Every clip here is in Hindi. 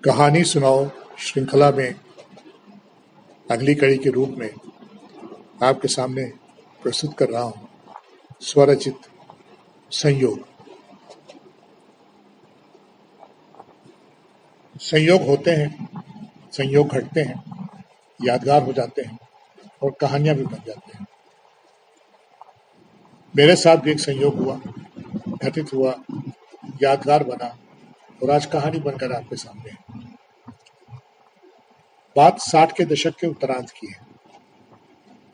कहानी सुनाओ श्रृंखला में अगली कड़ी के रूप में आपके सामने प्रस्तुत कर रहा हूं स्वरचित संयोग। संयोग होते हैं, संयोग घटते हैं, यादगार हो जाते हैं और कहानियां भी बन जाते हैं। मेरे साथ भी एक संयोग हुआ, घटित हुआ, यादगार बना और आज कहानी बनकर आपके सामने है। बात 60 के दशक के उत्तरार्ध की है।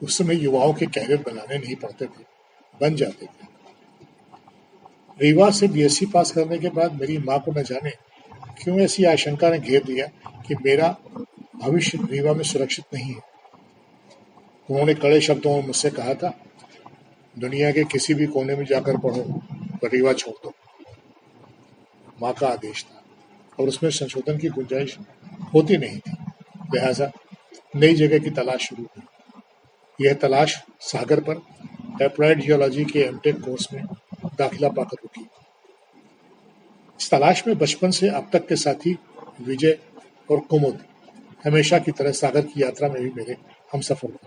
उस समय युवाओं के कैरियर बनाने नहीं पड़ते थे, बन जाते थे। रीवा से बीएससी पास करने के बाद मेरी माँ को न जाने क्यों ऐसी आशंका ने घेर लिया कि मेरा भविष्य रीवा में सुरक्षित नहीं है। उन्होंने कड़े शब्दों में मुझसे कहा था, दुनिया के किसी भी कोने में जाकर पढ़ो पर रीवा छोड़ दो। माँ का आदेश था और उसमें संशोधन की गुंजाइश होती नहीं थी, लिहाजा नई जगह की तलाश शुरू हुई। यह तलाश सागर पर एप्लाइड जियोलॉजी के एमटेक कोर्स में दाखिला पाकर रुकी। इस तलाश में बचपन से अब तक के साथी विजय और कुमुद हमेशा की तरह सागर की यात्रा में भी मेरे हमसफर हुए।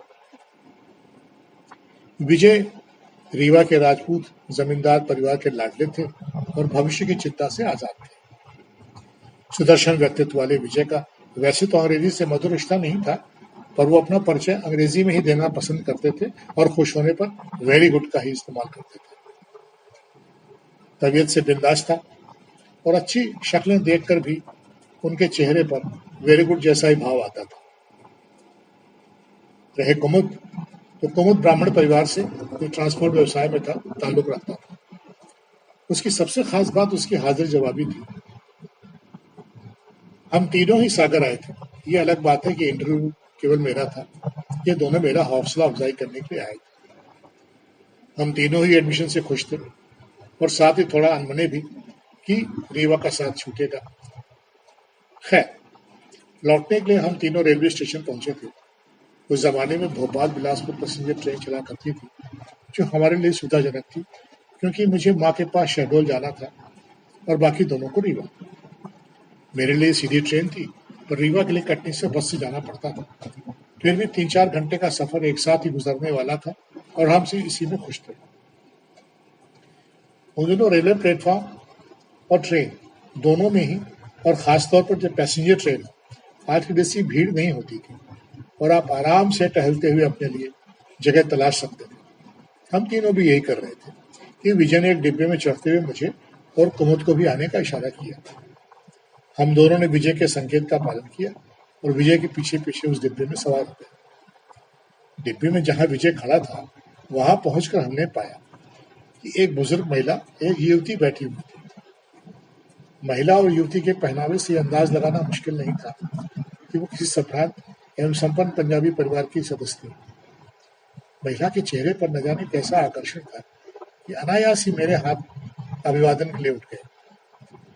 विजय रीवा के राजपूत जमींदार परिवार के लाडले थे और भविष्य की चिंता से आजाद थे। सुदर्शन व्यक्तित्व वाले विजय का वैसे तो अंग्रेजी से मधुर रिश्ता नहीं था, पर वो अपना परिचय अंग्रेजी में ही देना पसंद करते थे और खुश होने पर वेरी गुड का ही इस्तेमाल करते थे। तबीयत से बिंदास था और अच्छी शक्लें देखकर भी उनके चेहरे पर वेरी गुड जैसा ही भाव आता था। रहे कुमुद, तो कुमुद ब्राह्मण परिवार से जो ट्रांसपोर्ट व्यवसाय में था ताल्लुक रखता था। उसकी सबसे खास बात उसकी हाजिर जवाबी थी। हम तीनों ही सागर आए थे। ये अलग बात है कि इंटरव्यू केवल मेरा था, ये दोनों मेरा हौसला अफजाई करने के लिए आए थे। हम तीनों ही एडमिशन से खुश थे और साथ ही थोड़ा अनमने भी कि रीवा का साथ छूटेगा। खैर, लौटने के लिए हम तीनों रेलवे स्टेशन पहुंचे थे। उस जमाने में भोपाल बिलासपुर पैसेंजर ट्रेन चला करती थी, जो हमारे लिए सुविधाजनक थी, क्योंकि मुझे माँ के पास शहडोल जाना था और बाकी दोनों को रीवा। मेरे लिए सीधी ट्रेन थी, पर रीवा के लिए कटनी से बस से जाना पड़ता था। फिर भी 3-4 घंटे का सफर एक साथ ही गुजरने वाला था और हम इसी में खुश थे। उन दिनों रेलवे प्लेटफॉर्म और ट्रेन दोनों में ही, और खासतौर पर जब पैसेंजर ट्रेन आज की जैसी भीड़ नहीं होती थी और आप आराम से टहलते हुए अपने लिए जगह तलाश सकते थे। हम तीनों भी यही कर रहे थे कि विजय ने एक डिब्बे में चढ़ते हुए मुझे और कुमुद को भी आने का इशारा किया। हम दोनों ने विजय के संकेत का पालन किया और विजय के पीछे पीछे उस डिब्बे में सवार हो गए। डिब्बे में जहां विजय खड़ा था, वहां पहुंचकर हमने पाया कि एक बुजुर्ग महिला, एक युवती बैठी हुई थी। महिला और युवती के पहनावे से अंदाज लगाना मुश्किल नहीं था कि वो किसी सम्राट एवं संपन्न पंजाबी परिवार की सदस्य थी। महिला के चेहरे पर न जाने कैसा आकर्षण था कि अनायास ही मेरे हाथ अभिवादन के लिए उठ गए।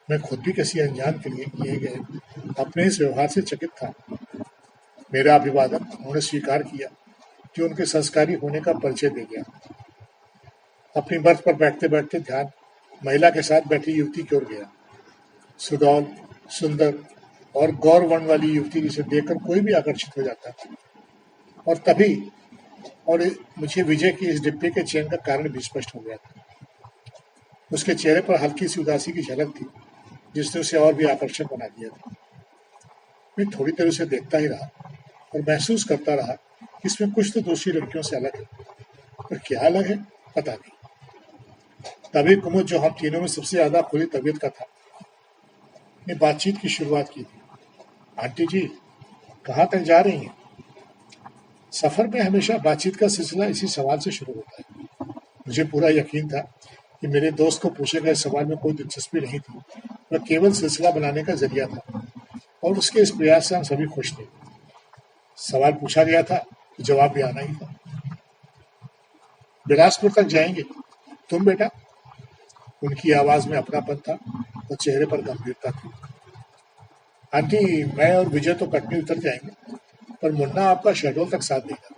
मैं खुद भी किसी अनजान के लिए किए गए अपने इस व्यवहार से चकित था। मेरा अभिवादन उन्होंने स्वीकार किया, जो उनके संस्कारी होने का परिचय दे गया। अपनी बर्थ पर बैठते बैठते ध्यान महिला के साथ बैठी युवती की ओर गया। सुडौल, सुंदर और गौर वर्ण वाली युवती जिसे देखकर कोई भी आकर्षित हो जाता था। और मुझे विजय की इस डिब्बे के चयन का कारण भी स्पष्ट हो गया था। उसके चेहरे पर हल्की सी उदासी की झलक थी, जिसने उसे और भी आकर्षक बना दिया था। मैं थोड़ी देर उसे देखता ही रहा और महसूस करता रहा कि इसमें कुछ तो दूसरी लड़कियों से अलग है, पर क्या अलग है पता नहीं। तभी कुमुद, जो हम तीनों में सबसे ज्यादा खुली तबीयत का था, ने बातचीत की शुरुआत की थी। आंटी जी, कहाँ तक जा रही हैं? सफर में हमेशा बातचीत का सिलसिला इसी सवाल से शुरू होता है। मुझे पूरा यकीन था कि मेरे दोस्त को पूछे गए सवाल में कोई दिलचस्पी नहीं थी, वह केवल सिलसिला बनाने का जरिया था और उसके इस प्रयास से हम सभी खुश थे। सवाल पूछा गया था तो जवाब भी आना ही था। बिलासपुर तक जाएंगे तुम बेटा? उनकी आवाज में अपनापन था और चेहरे पर गंभीरता थी। आंटी, मैं और विजय तो कटनी उतर जाएंगे, पर मुन्ना आपका शहडोल तक साथ देगा।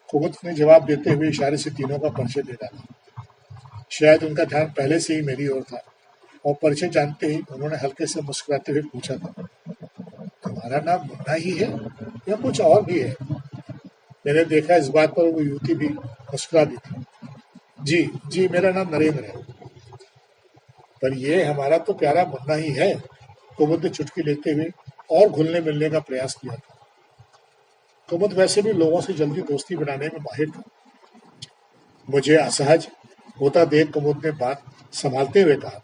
कुमुद ने जवाब देते हुए इशारे से तीनों का परिचय दे डाला। शायद उनका ध्यान पहले से ही मेरी ओर था, और परिचय जानते ही उन्होंने हल्के से मुस्कुराते हुए पूछा था, तुम्हारा नाम मुन्ना ही है या कुछ और भी है? मैंने देखा इस बात पर वो युवती भी मुस्कुरा दी थी। जी जी, मेरा नाम नरेंद्र है। पर ये हमारा तो प्यारा मुन्ना ही है। कुमुद ने चुटकी लेते हुए और घुलने मिलने का प्रयास किया था। कुमुद वैसे भी लोगों से जल्दी दोस्ती बनाने में माहिर था। मुझे असहज होता देख कुमुद ने बात संभालते हुए कहा था,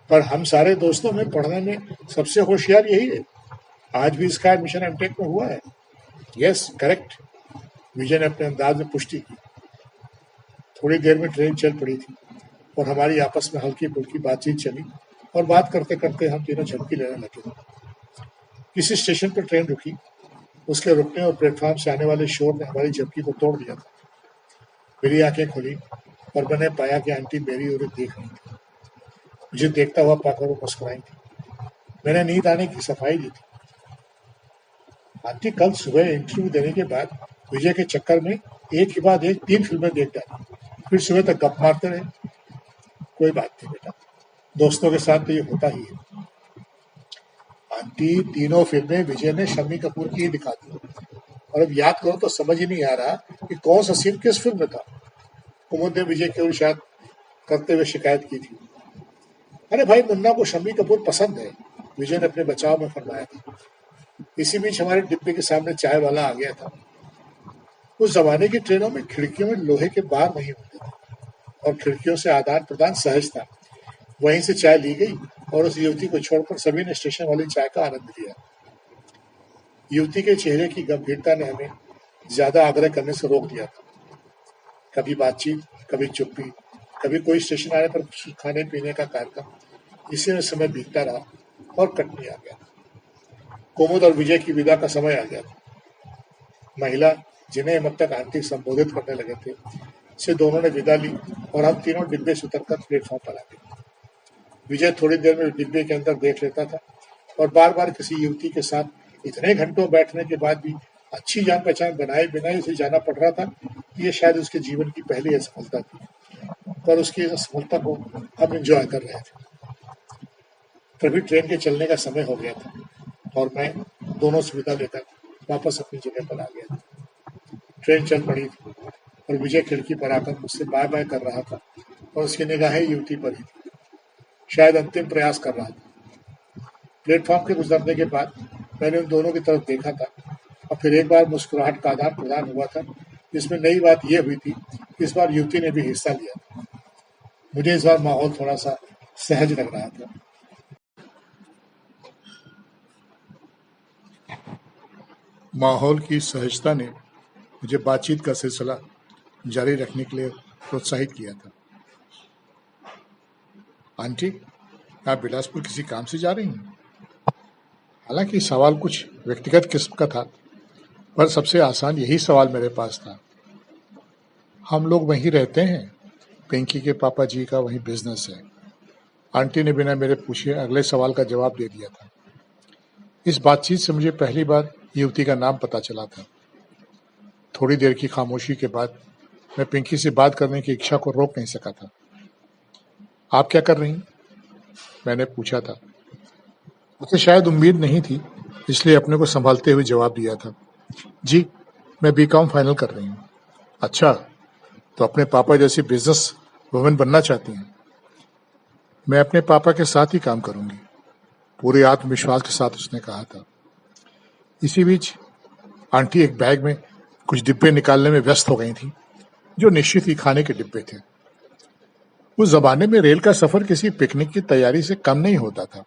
पर हम सारे दोस्तों में पढ़ने में सबसे होशियार यही है। आज भी इसका एडमिशन एमटेक में हुआ है। यस, करेक्ट, विजय ने अपने अंदाज में पुष्टि की। थोड़ी देर में ट्रेन चल पड़ी थी और हमारी आपस में हल्की फुल्की बातचीत चली और बात करते करते हम तीनों झपकी लेने लगे। किसी स्टेशन पर ट्रेन रुकी। उसके रुकने और प्लेटफॉर्म से आने वाले शोर ने हमारी झपकी को तोड़ दिया था। मेरी आंखें खुली और मैंने पाया कि आंटी मेरी ओर देख रही थी। मुझे देखता हुआ पाकर वो मुस्कुराई थी। मैंने नींद आने की सफाई दी थी। आंटी कल सुबह इंटरव्यू देने के बाद विजय के चक्कर में एक के बाद एक 3 फिल्में देख डाली, फिर सुबह तक गप मारते रहे। कोई बात नहीं बेटा, दोस्तों के साथ तो ये होता ही है। आंटी 3 फिल्में विजय ने शम्मी कपूर की ही दिखा दी और अब याद करो तो समझ ही नहीं आ रहा कि कौन सा सीन किस फिल्म में था। कुमुद ने विजय की ओर इशारा करते हुए शिकायत की थी। अरे भाई, मुन्ना को शम्मी कपूर पसंद है, विजय ने अपने बचाव में फरमाया था। इसी बीच हमारे डिब्बे के सामने चाय वाला आ गया था। उस जमाने की ट्रेनों में खिड़कियों में लोहे के बार नहीं होते थे और खिड़कियों से आदान प्रदान सहज था। वहीं से चाय ली गई और उस युवती को छोड़कर सभी ने स्टेशन वाली चाय का आनंद लिया। युवती के चेहरे की गंभीरता ने हमें ज्यादा आग्रह करने से रोक दिया था। कभी बातचीत, कभी चुप्पी, कभी कोई स्टेशन आने पर कुछ खाने पीने का कार्यक्रम। इसी में समय बीतता रहा और कटनी आ गया। कुमुद और विजय की विदा का समय आ गया था। महिला जिन्हें अब तक आंटी संबोधित करने लगे थे, से दोनों ने विदा ली और हम तीनों डिब्बे से उतरकर प्लेटफॉर्म पर आ गए। विजय थोड़ी देर में डिब्बे के अंदर देख लेता था और बार बार किसी युवती के साथ इतने घंटों बैठने के बाद भी अच्छी जान पहचान बनाए बिना ही उसे जाना पड़ रहा था। ये शायद उसके जीवन की पहली असफलता थी, पर उसकी इस असफलता को हम एंजॉय कर रहे थे। तभी ट्रेन के चलने का समय हो गया था और मैं दोनों से विदा लेकर वापस अपनी जगह पर आ गया। ट्रेन चल पड़ी थी और विजय खिड़की पर आकर मुझसे बाय बाय कर रहा था और उसकी निगाहें युवती पर ही थी। शायद अंतिम प्रयास कर रहा था। प्लेटफॉर्म के गुजरने के बाद मैंने उन दोनों की तरफ देखा था और फिर एक बार मुस्कुराहट का आदान प्रदान हुआ था, जिसमें नई बात यह हुई थी कि इस बार युवती ने भी हिस्सा लिया था। मुझे इस बार माहौल थोड़ा सा सहज लग रहा था। माहौल की सहजता ने मुझे बातचीत का सिलसिला जारी रखने के लिए प्रोत्साहित किया था। आंटी, आप बिलासपुर किसी काम से जा रही हैं? हालांकि सवाल कुछ व्यक्तिगत किस्म का था, पर सबसे आसान यही सवाल मेरे पास था। हम लोग वहीं रहते हैं। पिंकी के पापा जी का वहीं बिजनेस है। आंटी ने बिना मेरे पूछे अगले सवाल का जवाब दे दिया था। इस बातचीत से मुझे पहली बार युवती का नाम पता चला था। थोड़ी देर की खामोशी के बाद मैं पिंकी से बात करने की इच्छा को रोक नहीं सका था। आप क्या कर रही हैं? मैंने पूछा था। उसे शायद उम्मीद नहीं थी, इसलिए अपने को संभालते हुए जवाब दिया था। जी, मैं बीकॉम फाइनल कर रही हूँ। अच्छा, तो अपने पापा जैसी बिजनेस वुमन बनना चाहती हैं? मैं अपने पापा के साथ ही काम करूंगी, पूरे आत्मविश्वास के साथ उसने कहा था। इसी बीच आंटी एक बैग में कुछ डिब्बे निकालने में व्यस्त हो गई थी, जो निश्चित ही खाने के डिब्बे थे। उस जमाने में रेल का सफर किसी पिकनिक की तैयारी से कम नहीं होता था।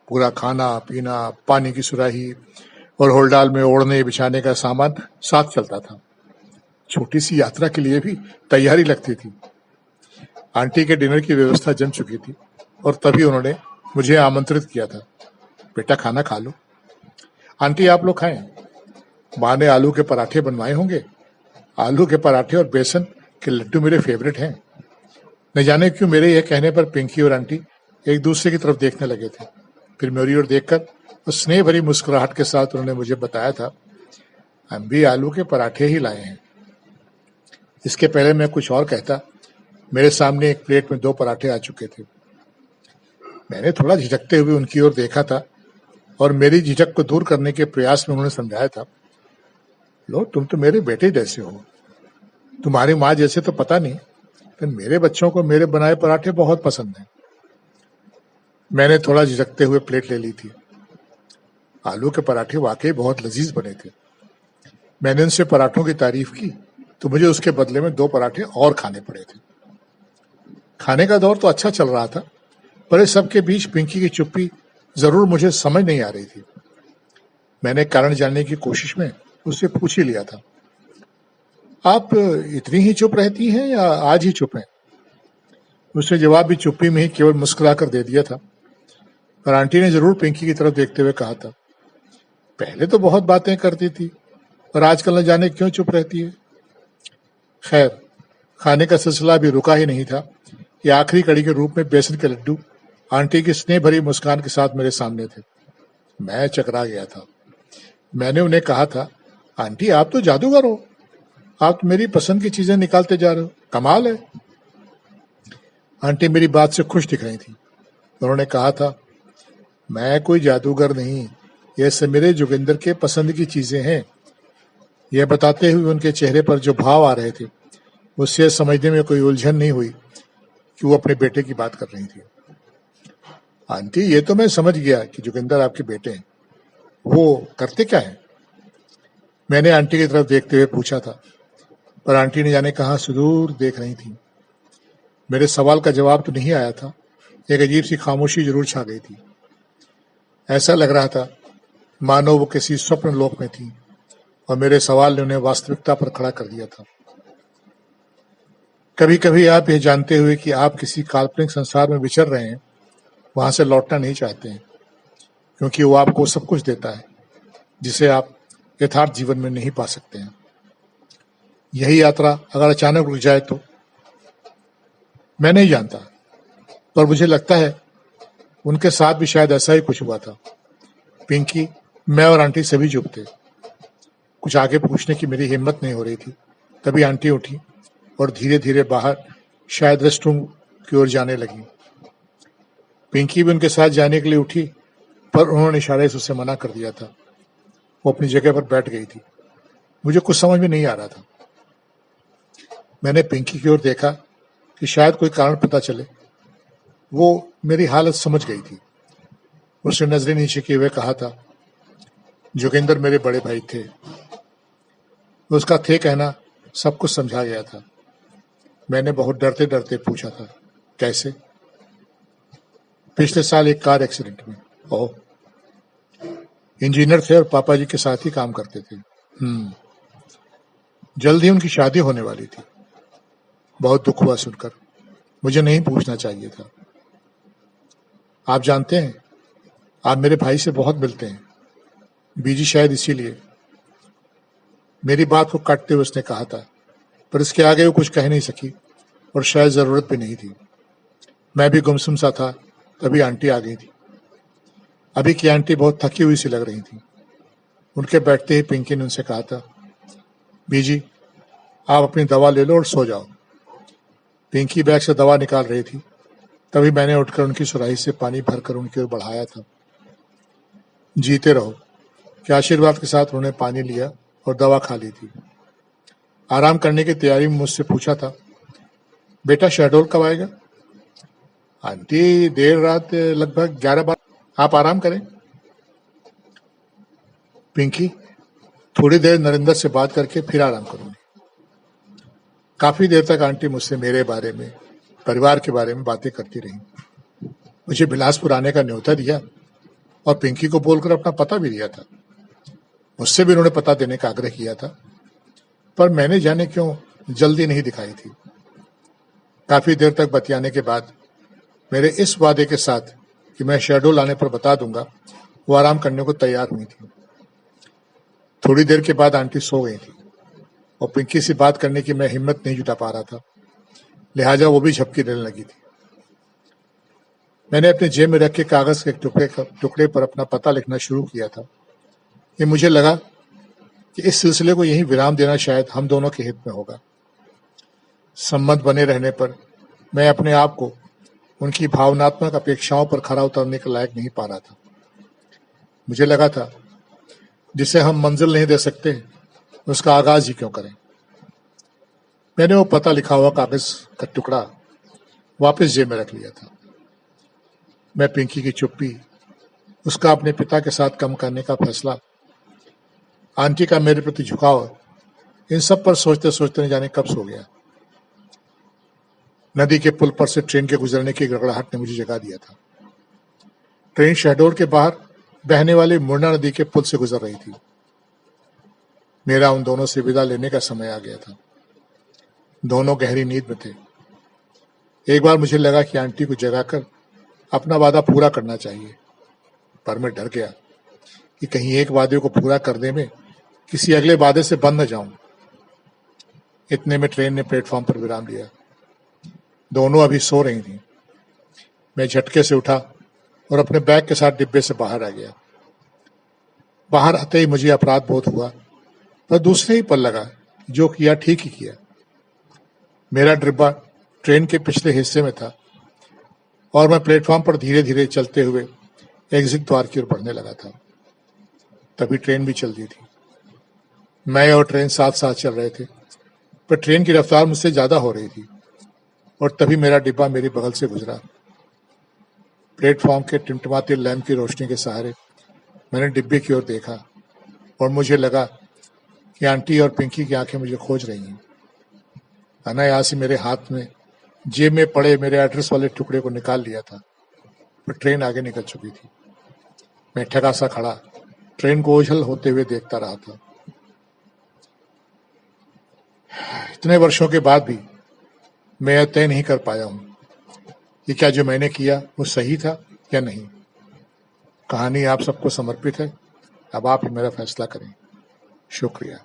पूरा खाना पीना, पानी की सुराही और होलडाल में ओढ़ने बिछाने का सामान साथ चलता था। छोटी सी यात्रा के लिए भी तैयारी लगती थी। आंटी के डिनर की व्यवस्था जम चुकी थी और तभी उन्होंने मुझे आमंत्रित किया था। बेटा, खाना खा लो। आंटी, आप लोग खाएं। माँ ने आलू के पराठे बनवाए होंगे। आलू के पराठे और बेसन के लड्डू मेरे फेवरेट हैं। न जाने क्यों मेरे यह कहने पर पिंकी और आंटी एक दूसरे की तरफ देखने लगे थे। फिर मेरी ओर देखकर उस स्नेह भरी मुस्कुराहट के साथ उन्होंने मुझे बताया था, हम भी आलू के पराठे ही लाए हैं। इसके पहले मैं कुछ और कहता, मेरे सामने एक प्लेट में 2 पराठे आ चुके थे। मैंने थोड़ा झिझकते हुए उनकी ओर देखा था और मेरी झिझक को दूर करने के प्रयास में उन्होंने समझाया था, लो तुम तो मेरे बेटे जैसे हो, तुम्हारी माँ जैसे तो पता नहीं, लेकिन मेरे बच्चों को मेरे बनाए पराठे बहुत पसंद हैं। मैंने थोड़ा झिझकते हुए प्लेट ले ली थी। आलू के पराठे वाकई बहुत लजीज बने थे। मैंने उनसे पराठों की तारीफ की तो मुझे उसके बदले में 2 पराठे और खाने पड़े थे। खाने का दौर तो अच्छा चल रहा था, पर इस सब के बीच पिंकी की चुप्पी जरूर मुझे समझ नहीं आ रही थी। मैंने कारण जानने की कोशिश में उससे पूछ ही लिया था, आप इतनी ही चुप रहती हैं या आज ही चुप हैं? उसने जवाब भी चुप्पी में ही केवल मुस्कुराकर दे दिया था। पर आंटी ने जरूर पिंकी की तरफ देखते हुए कहा था, पहले तो बहुत बातें करती थी और आजकल न जाने क्यों चुप रहती है। खैर, खाने का सिलसिला भी रुका ही नहीं था कि आखिरी कड़ी के रूप में बेसन के लड्डू आंटी की स्नेह भरी मुस्कान के साथ मेरे सामने थे। मैं चकरा गया था। मैंने उन्हें कहा था, आंटी आप तो जादूगर हो, आप तो मेरी पसंद की चीजें निकालते जा रहे हो, कमाल है। आंटी मेरी बात से खुश दिख रही थी। उन्होंने कहा था, मैं कोई जादूगर नहीं, ये सब मेरे जोगिंदर के पसंद की चीजें हैं। यह बताते हुए उनके चेहरे पर जो भाव आ रहे थे, उससे समझने में कोई उलझन नहीं हुई कि वो अपने बेटे की बात कर रही थी। आंटी ये तो मैं समझ गया कि जोगिंदर आपके बेटे हैं, वो करते क्या है? मैंने आंटी की तरफ देखते हुए पूछा था, पर आंटी ने जाने कहाँ सुदूर देख रही थी। मेरे सवाल का जवाब तो नहीं आया था, एक अजीब सी खामोशी जरूर छा गई थी। ऐसा लग रहा था मानो वो किसी स्वप्न लोक में थी और मेरे सवाल ने उन्हें वास्तविकता पर खड़ा कर दिया था। कभी कभी आप यह जानते हुए कि आप किसी काल्पनिक संसार में विचर रहे हैं, वहां से लौटना नहीं चाहते हैं, क्योंकि वो आपको सब कुछ देता है जिसे आप यथार्थ जीवन में नहीं पा सकते हैं। यही यात्रा अगर अचानक रुक जाए तो? मैं नहीं जानता, पर मुझे लगता है उनके साथ भी शायद ऐसा ही कुछ हुआ था। पिंकी, मैं और आंटी सभी चुप थे। कुछ आगे पूछने की मेरी हिम्मत नहीं हो रही थी। तभी आंटी उठी और धीरे धीरे बाहर शायद रेस्टरूम की ओर जाने लगी। पिंकी भी उनके साथ जाने के लिए उठी, पर उन्होंने इशारे से उसे मना कर दिया था। वो अपनी जगह पर बैठ गई थी। मुझे कुछ समझ में नहीं आ रहा था। मैंने पिंकी की ओर देखा कि शायद कोई कारण पता चले। वो मेरी हालत समझ गई थी। उसने नजरें नीचे किए हुए कहा था, जोगिंदर मेरे बड़े भाई थे। उसका थे कहना सब कुछ समझा गया था। मैंने बहुत डरते डरते पूछा था, कैसे? पिछले साल एक कार एक्सीडेंट में। ओह, इंजीनियर थे और पापा जी के साथ ही काम करते थे। जल्द ही उनकी शादी होने वाली थी। बहुत दुख हुआ सुनकर। मुझे नहीं पूछना चाहिए था। आप जानते हैं, आप मेरे भाई से बहुत मिलते हैं, बीजी शायद इसीलिए। मेरी बात को काटते हुए उसने कहा था, पर इसके आगे वो कुछ कह नहीं सकी और शायद जरूरत भी नहीं थी। मैं भी गुमसुम सा था, तभी आंटी आ गई थी। अभी की आंटी बहुत थकी हुई सी लग रही थी। उनके बैठते ही पिंकी ने उनसे कहा था, बीजी आप अपनी दवा ले लो और सो जाओ। पिंकी बैग से दवा निकाल रही थी। तभी मैंने उठकर उनकी सुराही से पानी भरकर उनकी ओर बढ़ाया था। जीते रहो के आशीर्वाद के साथ उन्होंने पानी लिया और दवा खा ली थी। आराम करने की तैयारी में मुझसे पूछा था, बेटा शहडोल कब आएगा? आंटी देर रात लगभग 11 बार, आप आराम करें। पिंकी, थोड़ी देर नरेंद्र से बात करके फिर आराम करूंगी। काफी देर तक आंटी मुझसे मेरे बारे में, परिवार के बारे में बातें करती रही। मुझे बिलासपुर आने का न्योता दिया और पिंकी को बोलकर अपना पता भी दिया था। मुझसे भी उन्होंने पता देने का आग्रह किया था, पर मैंने जाने क्यों जल्दी नहीं दिखाई थी। काफी देर तक बतियाने के बाद मेरे इस वादे के साथ कि मैं शहडोल आने पर बता दूंगा, वो आराम करने को तैयार हुई थी। थोड़ी देर के बाद आंटी सो गई थी और पिंकी से बात करने की मैं हिम्मत नहीं जुटा पा रहा था, लिहाजा वो भी झपकी देने लगी थी। मैंने अपने जेब में रख के कागज के एक टुकड़े पर अपना पता लिखना शुरू किया था। ये मुझे लगा कि इस सिलसिले को यहीं विराम देना शायद हम दोनों के हित में होगा। सम्मत बने रहने पर मैं अपने आप को उनकी भावनात्मक अपेक्षाओं पर खरा उतरने के लायक नहीं पा रहा था। मुझे लगा था जिसे हम मंजिल नहीं दे सकते उसका आगाज ही क्यों करें। मैंने वो पता लिखा हुआ कागज का टुकड़ा वापस जेब में रख लिया था। मैं पिंकी की चुप्पी, उसका अपने पिता के साथ कम करने का फैसला, आंटी का मेरे प्रति झुकाव, इन सब पर सोचते सोचते न जाने कब सो गया। नदी के पुल पर से ट्रेन के गुजरने की गड़गड़ाहट ने मुझे जगा दिया था। ट्रेन शहडोल के बाहर बहने वाली मुरना नदी के पुल से गुजर रही थी। मेरा उन दोनों से विदा लेने का समय आ गया था। दोनों गहरी नींद में थे। एक बार मुझे लगा कि आंटी को जगाकर अपना वादा पूरा करना चाहिए, पर मैं डर गया कि कहीं एक वादे को पूरा करने में किसी अगले वादे से बंद न जाऊं। इतने में ट्रेन ने प्लेटफॉर्म पर विराम लिया। दोनों अभी सो रही थीं। मैं झटके से उठा और अपने बैग के साथ डिब्बे से बाहर आ गया। बाहर आते ही मुझे अपराध बोध हुआ, पर दूसरे ही पल लगा जो किया ठीक ही किया। मेरा डिब्बा ट्रेन के पिछले हिस्से में था और मैं प्लेटफॉर्म पर धीरे धीरे चलते हुए एग्जिट द्वार की ओर बढ़ने लगा था। तभी ट्रेन भी चल दी थी। मैं और ट्रेन साथ साथ चल रहे थे, पर ट्रेन की रफ्तार मुझसे ज्यादा हो रही थी और तभी मेरा डिब्बा मेरी बगल से गुजरा। प्लेटफॉर्म के टिमटिमाते लैंप की रोशनी के सहारे मैंने डिब्बे की ओर देखा और मुझे लगा कि आंटी और पिंकी की आंखें मुझे खोज रही हैं। अनायास ही मेरे हाथ में जेब में पड़े मेरे एड्रेस वाले टुकड़े को निकाल लिया था, पर ट्रेन आगे निकल चुकी थी। मैं ठगा सा खड़ा ट्रेन को ओझल होते हुए देखता रहा था। इतने वर्षों के बाद भी मैं यह तय नहीं कर पाया हूं कि क्या जो मैंने किया वो सही था या नहीं। कहानी आप सबको समर्पित है। अब आप ही मेरा फैसला करें। शुक्रिया।